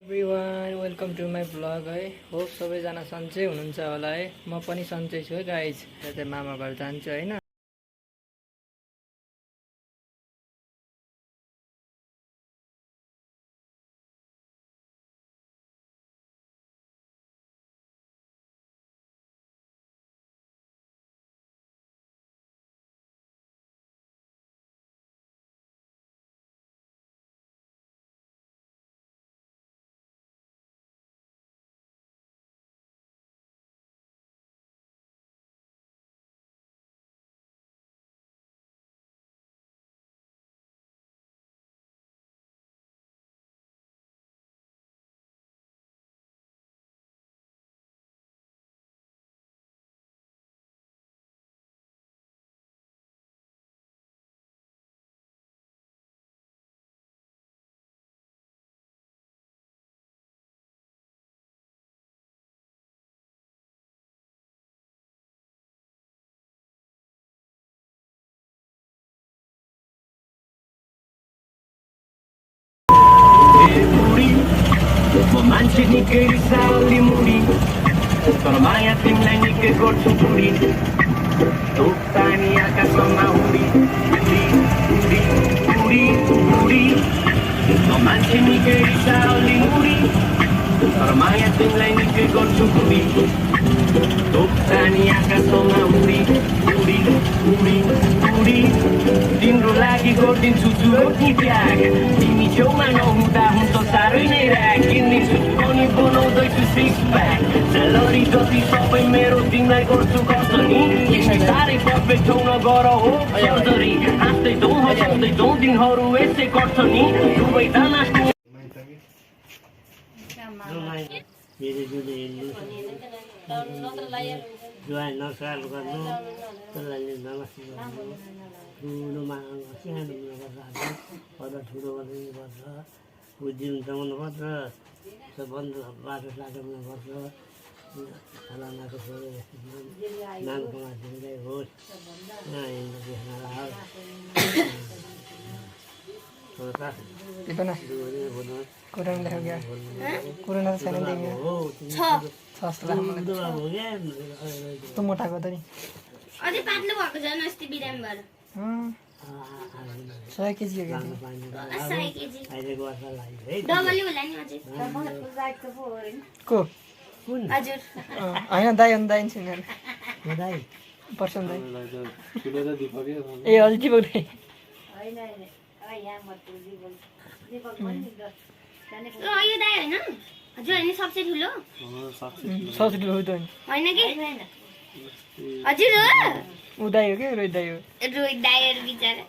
Everyone welcome to my blog है। Hope सबैजना सन्चै हुनुहुन्छ होला है। म पनि सन्चै छु है गाइज। यता मामा घर जान्छु होइन। मान्छे निकै रिसाउली मुडी तर माया तिमीलाई निकै गर्छु बुढी धुप पानी आकाशमा उडी उडी उडी उडी उडी मान्छे निकै रिसाउली मुडी तर माया तिमीलाई निकै गर्छु बुढी धुप पानी आकाशमा उडी उडी उडी उडी तिम्रो लागि गरिदिन्छु जुरोटी त्याग तिमी छेउमा नहुँदा हुन्छ साह्रै नै ऱ्याग किन्दिन्छु अनि बनाउँदैछु सिक्स प्याक स्यालेरी जति सबै मेरो तिमीलाई गर्छु कसरी साह्रै पर्फेक्ट छौ नगर हो सर्जरी हाँस्दै जाउँ हँसाउँदै जाउँ दिनहरू यसै गर्छ नि दुवैजना जुवाई नसाल गर्नु त्यसलाई नमस्ते गर्नु ठुलोमा सानो गर्छ पद ठुलो गर्नुपर्छ बुद्धि हुनुपर्छ बन्द बाटो साटो हुनुपर्छ फलानाको छोरो नामको मान्छेलाई होस् यस्तो मोटाको त नि अझै पातलो भएको छ अस्ति बिरामी भएर 100 केजी हो 100 केजी डबलै होला नि अझै को हजुर होइन दाइ अनि दाइ छैन पर्सन दाइ ए हजुर दिपक दाइ यो दाइ होइन हजुर होइन सबसे ठुलो होइन कि हजुर हो ऊ दाइ हो कि रोहित दाइ हो रोहित दाइहरू बिचरा